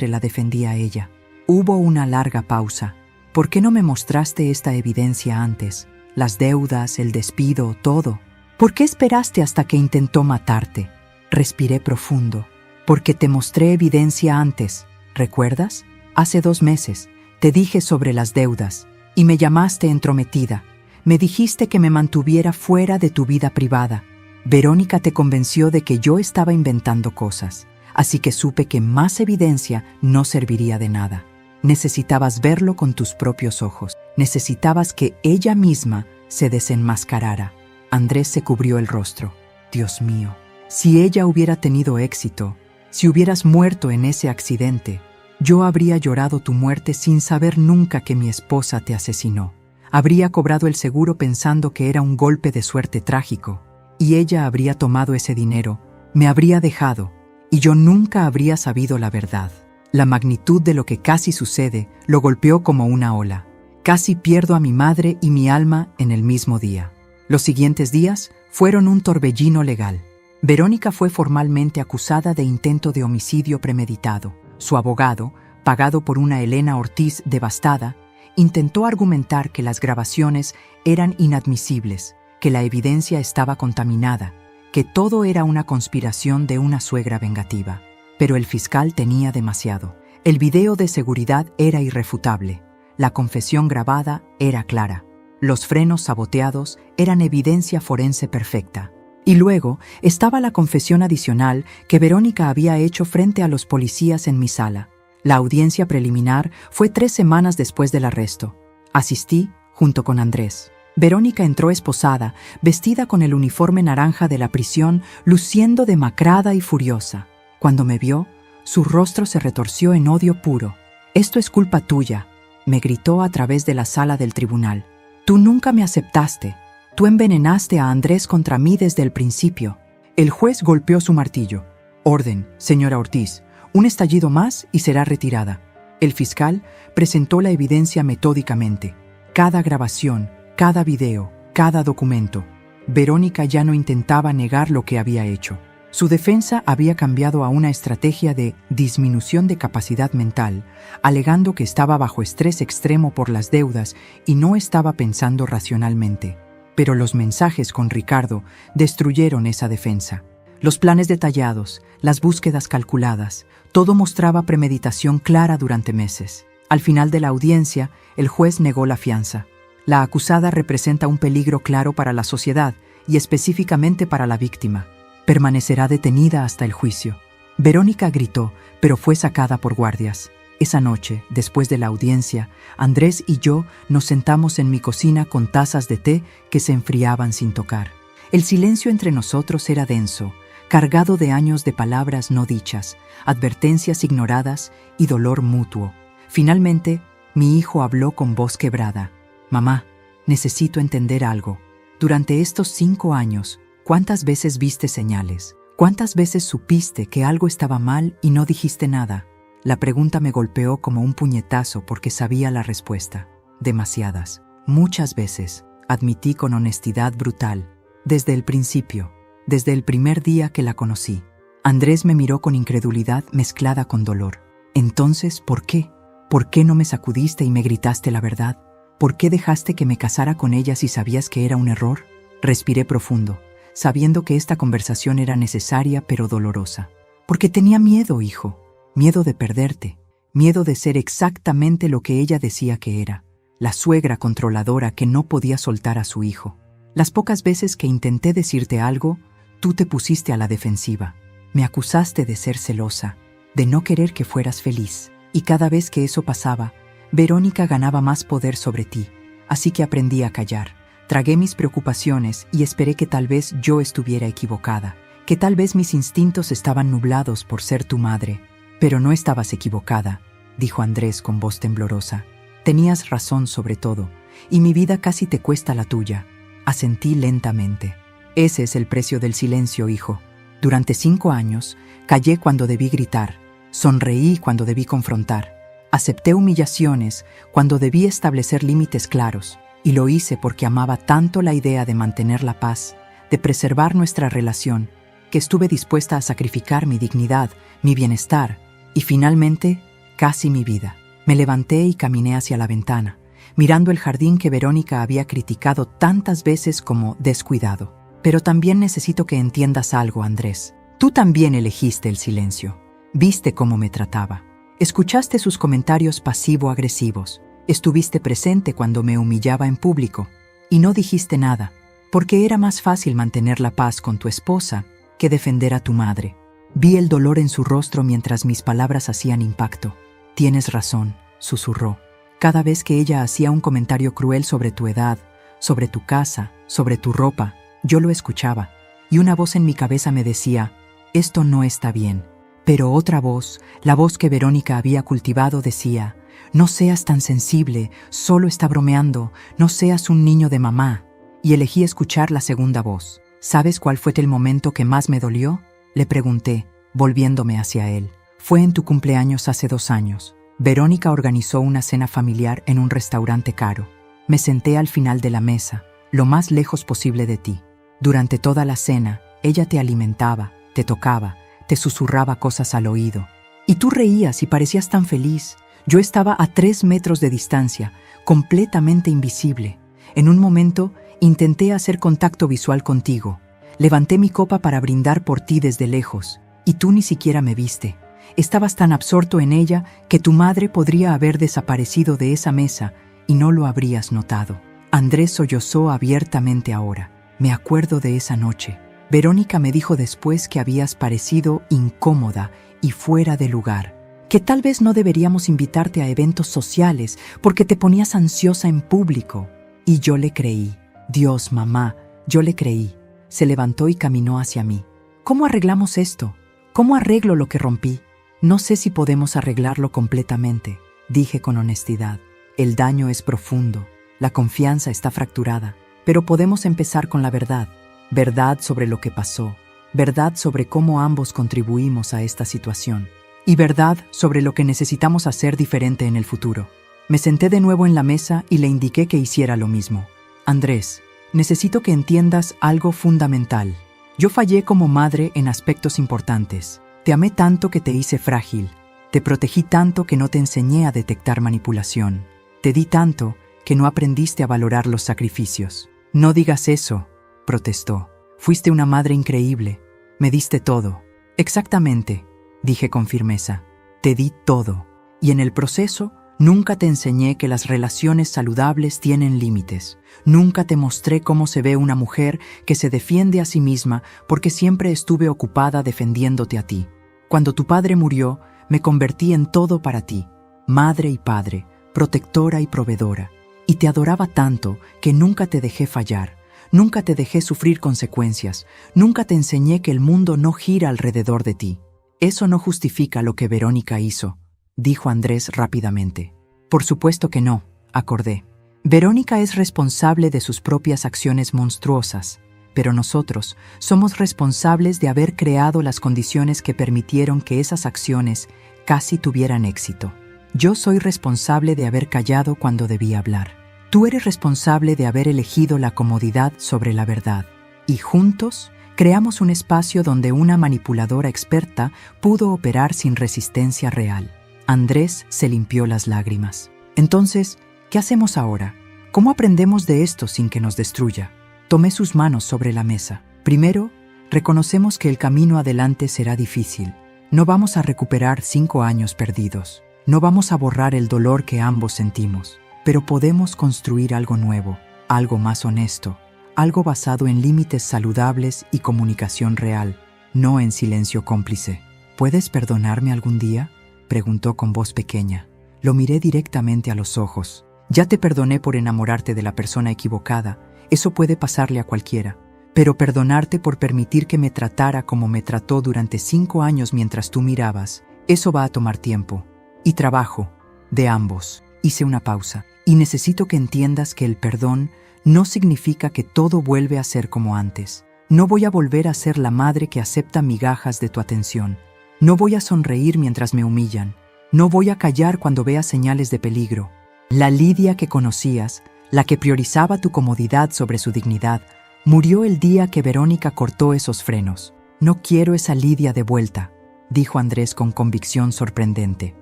la defendí a ella». Hubo una larga pausa. «¿Por qué no me mostraste esta evidencia antes? Las deudas, el despido, todo. ¿Por qué esperaste hasta que intentó matarte?» Respiré profundo. «Porque te mostré evidencia antes. ¿Recuerdas? Hace 2 meses te dije sobre las deudas y me llamaste entrometida. Me dijiste que me mantuviera fuera de tu vida privada. Verónica te convenció de que yo estaba inventando cosas, así que supe que más evidencia no serviría de nada. Necesitabas verlo con tus propios ojos. Necesitabas que ella misma se desenmascarara». Andrés se cubrió el rostro. «Dios mío, si ella hubiera tenido éxito, si hubieras muerto en ese accidente, yo habría llorado tu muerte sin saber nunca que mi esposa te asesinó. Habría cobrado el seguro pensando que era un golpe de suerte trágico, y ella habría tomado ese dinero, me habría dejado, y yo nunca habría sabido la verdad». La magnitud de lo que casi sucede lo golpeó como una ola. Casi pierdo a mi madre y mi alma en el mismo día. Los siguientes días fueron un torbellino legal. Verónica fue formalmente acusada de intento de homicidio premeditado. Su abogado, pagado por una Elena Ortiz devastada, intentó argumentar que las grabaciones eran inadmisibles, que la evidencia estaba contaminada, que todo era una conspiración de una suegra vengativa. Pero el fiscal tenía demasiado. El video de seguridad era irrefutable. La confesión grabada era clara. Los frenos saboteados eran evidencia forense perfecta. Y luego estaba la confesión adicional que Verónica había hecho frente a los policías en mi sala. La audiencia preliminar fue 3 semanas después del arresto. Asistí junto con Andrés. Verónica entró esposada, vestida con el uniforme naranja de la prisión, luciendo demacrada y furiosa. Cuando me vio, su rostro se retorció en odio puro. «Esto es culpa tuya», me gritó a través de la sala del tribunal. «Tú nunca me aceptaste. Tú envenenaste a Andrés contra mí desde el principio». El juez golpeó su martillo. «Orden, señora Ortiz. Un estallido más y será retirada». El fiscal presentó la evidencia metódicamente. Cada grabación, cada video, cada documento. Verónica ya no intentaba negar lo que había hecho. Su defensa había cambiado a una estrategia de disminución de capacidad mental, alegando que estaba bajo estrés extremo por las deudas y no estaba pensando racionalmente. Pero los mensajes con Ricardo destruyeron esa defensa. Los planes detallados, las búsquedas calculadas, todo mostraba premeditación clara durante meses. Al final de la audiencia, el juez negó la fianza. La acusada representa un peligro claro para la sociedad y específicamente para la víctima. Permanecerá detenida hasta el juicio. Verónica gritó, pero fue sacada por guardias. Esa noche, después de la audiencia, Andrés y yo nos sentamos en mi cocina con tazas de té que se enfriaban sin tocar. El silencio entre nosotros era denso, cargado de años de palabras no dichas, advertencias ignoradas y dolor mutuo. Finalmente, mi hijo habló con voz quebrada. «Mamá, necesito entender algo. Durante estos 5 años, ¿cuántas veces viste señales? ¿Cuántas veces supiste que algo estaba mal y no dijiste nada?» La pregunta me golpeó como un puñetazo porque sabía la respuesta. Demasiadas. Muchas veces, admití con honestidad brutal. Desde el principio, desde el primer día que la conocí. Andrés me miró con incredulidad mezclada con dolor. «Entonces, ¿por qué? ¿Por qué no me sacudiste y me gritaste la verdad? ¿Por qué dejaste que me casara con ella si sabías que era un error?» Respiré profundo, sabiendo que esta conversación era necesaria pero dolorosa. «Porque tenía miedo, hijo. Miedo de perderte. Miedo de ser exactamente lo que ella decía que era. La suegra controladora que no podía soltar a su hijo. Las pocas veces que intenté decirte algo, tú te pusiste a la defensiva. Me acusaste de ser celosa, de no querer que fueras feliz. Y cada vez que eso pasaba, Verónica ganaba más poder sobre ti. Así que aprendí a callar. Tragué mis preocupaciones y esperé que tal vez yo estuviera equivocada, que tal vez mis instintos estaban nublados por ser tu madre. Pero no estabas equivocada», dijo Andrés con voz temblorosa. «Tenías razón sobre todo, y mi vida casi te cuesta la tuya». Asentí lentamente. «Ese es el precio del silencio, hijo. Durante 5 años, callé cuando debí gritar, sonreí cuando debí confrontar, acepté humillaciones cuando debí establecer límites claros, y lo hice porque amaba tanto la idea de mantener la paz, de preservar nuestra relación, que estuve dispuesta a sacrificar mi dignidad, mi bienestar, y finalmente, casi mi vida». Me levanté y caminé hacia la ventana, mirando el jardín que Verónica había criticado tantas veces como descuidado. «Pero también necesito que entiendas algo, Andrés. Tú también elegiste el silencio. Viste cómo me trataba. Escuchaste sus comentarios pasivo-agresivos. Estuviste presente cuando me humillaba en público. Y no dijiste nada, porque era más fácil mantener la paz con tu esposa que defender a tu madre». Vi el dolor en su rostro mientras mis palabras hacían impacto. «Tienes razón», susurró. «Cada vez que ella hacía un comentario cruel sobre tu edad, sobre tu casa, sobre tu ropa, yo lo escuchaba, y una voz en mi cabeza me decía, esto no está bien». Pero otra voz, la voz que Verónica había cultivado, decía, no seas tan sensible, solo está bromeando, no seas un niño de mamá. Y elegí escuchar la segunda voz. ¿Sabes cuál fue el momento que más me dolió?, le pregunté, volviéndome hacia él. Fue en tu cumpleaños hace 2 años. Verónica organizó una cena familiar en un restaurante caro. Me senté al final de la mesa, lo más lejos posible de ti. Durante toda la cena, ella te alimentaba, te tocaba, te susurraba cosas al oído. Y tú reías y parecías tan feliz. Yo estaba a 3 metros de distancia, completamente invisible. En un momento, intenté hacer contacto visual contigo. Levanté mi copa para brindar por ti desde lejos, y tú ni siquiera me viste. Estabas tan absorto en ella que tu madre podría haber desaparecido de esa mesa y no lo habrías notado. Andrés sollozó abiertamente ahora. Me acuerdo de esa noche. Verónica me dijo después que habías parecido incómoda y fuera de lugar, que tal vez no deberíamos invitarte a eventos sociales porque te ponías ansiosa en público. Y yo le creí. Dios, mamá, yo le creí. Se levantó y caminó hacia mí. ¿Cómo arreglamos esto? ¿Cómo arreglo lo que rompí? No sé si podemos arreglarlo completamente, dije con honestidad. El daño es profundo, la confianza está fracturada, pero podemos empezar con la verdad. Verdad sobre lo que pasó, verdad sobre cómo ambos contribuimos a esta situación, y verdad sobre lo que necesitamos hacer diferente en el futuro. Me senté de nuevo en la mesa y le indiqué que hiciera lo mismo. Andrés, necesito que entiendas algo fundamental. Yo fallé como madre en aspectos importantes. Te amé tanto que te hice frágil. Te protegí tanto que no te enseñé a detectar manipulación. Te di tanto que no aprendiste a valorar los sacrificios. No digas eso, protestó. Fuiste una madre increíble. Me diste todo. Exactamente, dije con firmeza. Te di todo. Y en el proceso, nunca te enseñé que las relaciones saludables tienen límites. Nunca te mostré cómo se ve una mujer que se defiende a sí misma porque siempre estuve ocupada defendiéndote a ti. Cuando tu padre murió, me convertí en todo para ti, madre y padre, protectora y proveedora. Y te adoraba tanto que nunca te dejé fallar, nunca te dejé sufrir consecuencias, nunca te enseñé que el mundo no gira alrededor de ti. Eso no justifica lo que Verónica hizo, dijo Andrés rápidamente. Por supuesto que no, acordé. Verónica es responsable de sus propias acciones monstruosas, pero nosotros somos responsables de haber creado las condiciones que permitieron que esas acciones casi tuvieran éxito. Yo soy responsable de haber callado cuando debía hablar. Tú eres responsable de haber elegido la comodidad sobre la verdad. Y juntos creamos un espacio donde una manipuladora experta pudo operar sin resistencia real. Andrés se limpió las lágrimas. Entonces, ¿qué hacemos ahora? ¿Cómo aprendemos de esto sin que nos destruya? Tomé sus manos sobre la mesa. Primero, reconocemos que el camino adelante será difícil. No vamos a recuperar 5 años perdidos. No vamos a borrar el dolor que ambos sentimos. Pero podemos construir algo nuevo, algo más honesto, algo basado en límites saludables y comunicación real, no en silencio cómplice. ¿Puedes perdonarme algún día?, preguntó con voz pequeña. Lo miré directamente a los ojos. Ya te perdoné por enamorarte de la persona equivocada. Eso puede pasarle a cualquiera. Pero perdonarte por permitir que me tratara como me trató durante 5 años mientras tú mirabas, eso va a tomar tiempo. Y trabajo, de ambos. Hice una pausa. Y necesito que entiendas que el perdón no significa que todo vuelve a ser como antes. No voy a volver a ser la madre que acepta migajas de tu atención. No voy a sonreír mientras me humillan. No voy a callar cuando vea señales de peligro. La Lidia que conocías, la que priorizaba tu comodidad sobre su dignidad, murió el día que Verónica cortó esos frenos. No quiero esa Lidia de vuelta, dijo Andrés con convicción sorprendente.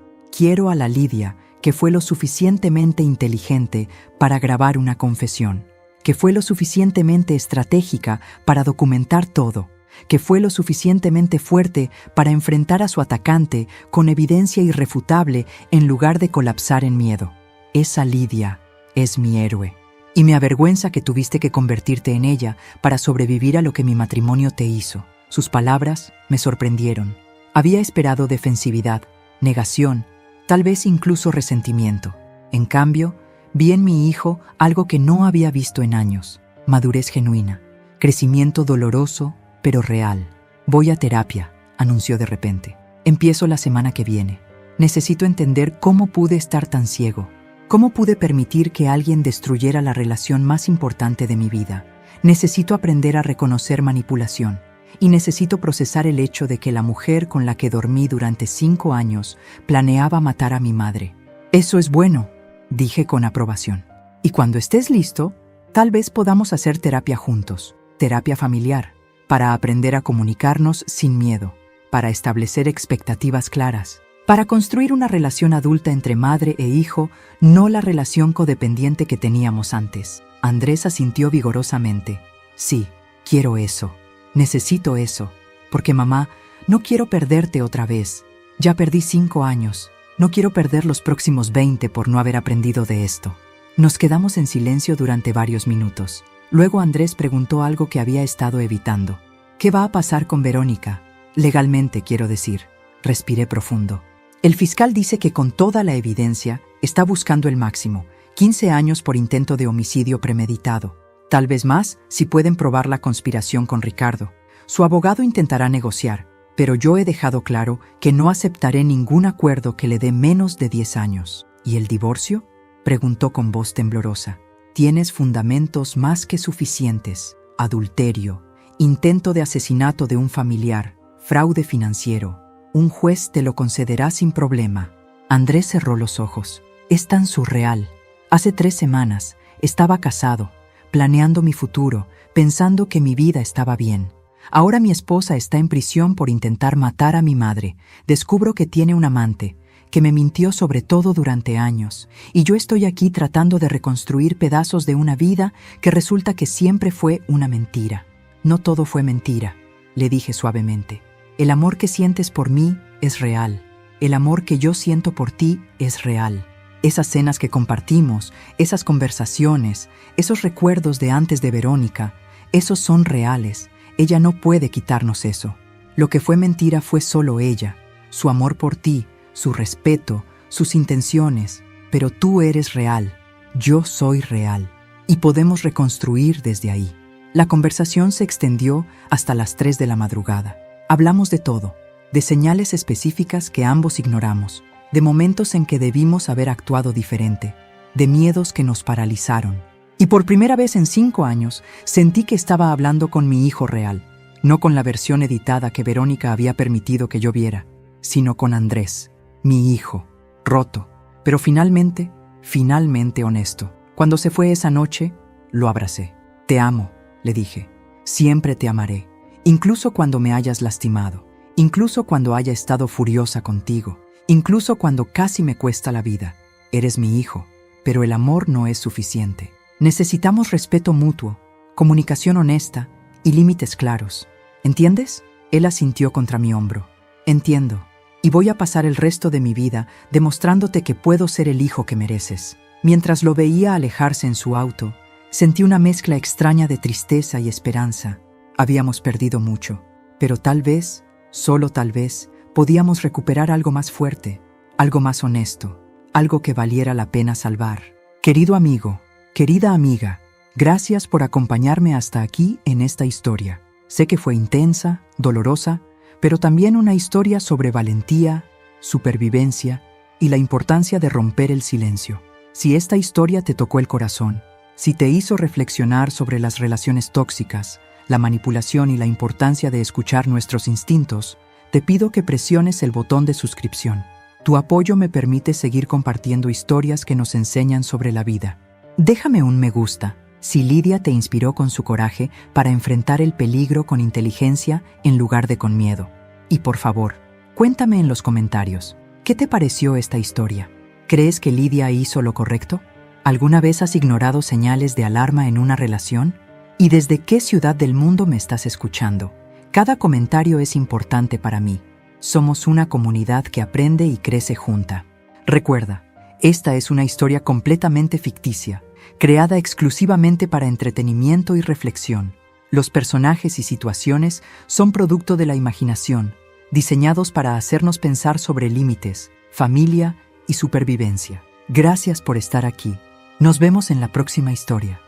Quiero a la Lidia que fue lo suficientemente inteligente para grabar una confesión, que fue lo suficientemente estratégica para documentar todo, que fue lo suficientemente fuerte para enfrentar a su atacante con evidencia irrefutable en lugar de colapsar en miedo. Esa Lidia es mi héroe, y me avergüenza que tuviste que convertirte en ella para sobrevivir a lo que mi matrimonio te hizo. Sus palabras me sorprendieron. Había esperado defensividad, negación, tal vez incluso resentimiento. En cambio, vi en mi hijo algo que no había visto en años: madurez genuina, crecimiento doloroso, pero real. Voy a terapia, anunció de repente. Empiezo la semana que viene. Necesito entender cómo pude estar tan ciego. ¿Cómo pude permitir que alguien destruyera la relación más importante de mi vida? Necesito aprender a reconocer manipulación. Y necesito procesar el hecho de que la mujer con la que dormí durante 5 años planeaba matar a mi madre. Eso es bueno, dije con aprobación. Y cuando estés listo, tal vez podamos hacer terapia juntos, terapia familiar, para aprender a comunicarnos sin miedo, para establecer expectativas claras, para construir una relación adulta entre madre e hijo, no la relación codependiente que teníamos antes. Andrés asintió vigorosamente. Sí, quiero eso. Necesito eso, porque mamá, no quiero perderte otra vez. Ya perdí 5 años. No quiero perder los próximos 20 por no haber aprendido de esto. Nos quedamos en silencio durante varios minutos. Luego Andrés preguntó algo que había estado evitando. ¿Qué va a pasar con Verónica? Legalmente, quiero decir. Respiré profundo. El fiscal dice que con toda la evidencia está buscando el máximo, 15 años por intento de homicidio premeditado. Tal vez más si pueden probar la conspiración con Ricardo. Su abogado intentará negociar, pero yo he dejado claro que no aceptaré ningún acuerdo que le dé menos de 10 años. ¿Y el divorcio?, preguntó con voz temblorosa. Tienes fundamentos más que suficientes. Adulterio, intento de asesinato de un familiar, fraude financiero. Un juez te lo concederá sin problema. Andrés cerró los ojos. Es tan surreal. Hace 3 semanas estaba casado, planeando mi futuro, pensando que mi vida estaba bien. Ahora mi esposa está en prisión por intentar matar a mi madre. Descubro que tiene un amante, que me mintió sobre todo durante años, y yo estoy aquí tratando de reconstruir pedazos de una vida que resulta que siempre fue una mentira. No todo fue mentira, le dije suavemente. El amor que sientes por mí es real. El amor que yo siento por ti es real. Esas cenas que compartimos, esas conversaciones, esos recuerdos de antes de Verónica, esos son reales. Ella no puede quitarnos eso. Lo que fue mentira fue solo ella, su amor por ti, su respeto, sus intenciones. Pero tú eres real, yo soy real, y podemos reconstruir desde ahí. La conversación se extendió hasta las 3 de la madrugada. Hablamos de todo, de señales específicas que ambos ignoramos, de momentos en que debimos haber actuado diferente, de miedos que nos paralizaron. Y por primera vez en 5 años sentí que estaba hablando con mi hijo real, no con la versión editada que Verónica había permitido que yo viera, sino con Andrés, mi hijo, roto, pero finalmente honesto. Cuando se fue esa noche, lo abracé. Te amo, le dije. Siempre te amaré, incluso cuando me hayas lastimado, incluso cuando haya estado furiosa contigo, incluso cuando casi me cuesta la vida. Eres mi hijo, pero el amor no es suficiente. Necesitamos respeto mutuo, comunicación honesta y límites claros. ¿Entiendes? Él asintió contra mi hombro. Entiendo, y voy a pasar el resto de mi vida demostrándote que puedo ser el hijo que mereces. Mientras lo veía alejarse en su auto, sentí una mezcla extraña de tristeza y esperanza. Habíamos perdido mucho, pero tal vez, solo tal vez, podíamos recuperar algo más fuerte, algo más honesto, algo que valiera la pena salvar. Querido amigo, querida amiga, gracias por acompañarme hasta aquí en esta historia. Sé que fue intensa, dolorosa, pero también una historia sobre valentía, supervivencia y la importancia de romper el silencio. Si esta historia te tocó el corazón, si te hizo reflexionar sobre las relaciones tóxicas, la manipulación y la importancia de escuchar nuestros instintos, te pido que presiones el botón de suscripción. Tu apoyo me permite seguir compartiendo historias que nos enseñan sobre la vida. Déjame un me gusta si Lidia te inspiró con su coraje para enfrentar el peligro con inteligencia en lugar de con miedo. Y por favor, cuéntame en los comentarios, ¿qué te pareció esta historia? ¿Crees que Lidia hizo lo correcto? ¿Alguna vez has ignorado señales de alarma en una relación? ¿Y desde qué ciudad del mundo me estás escuchando? Cada comentario es importante para mí. Somos una comunidad que aprende y crece junta. Recuerda, esta es una historia completamente ficticia, creada exclusivamente para entretenimiento y reflexión. Los personajes y situaciones son producto de la imaginación, diseñados para hacernos pensar sobre límites, familia y supervivencia. Gracias por estar aquí. Nos vemos en la próxima historia.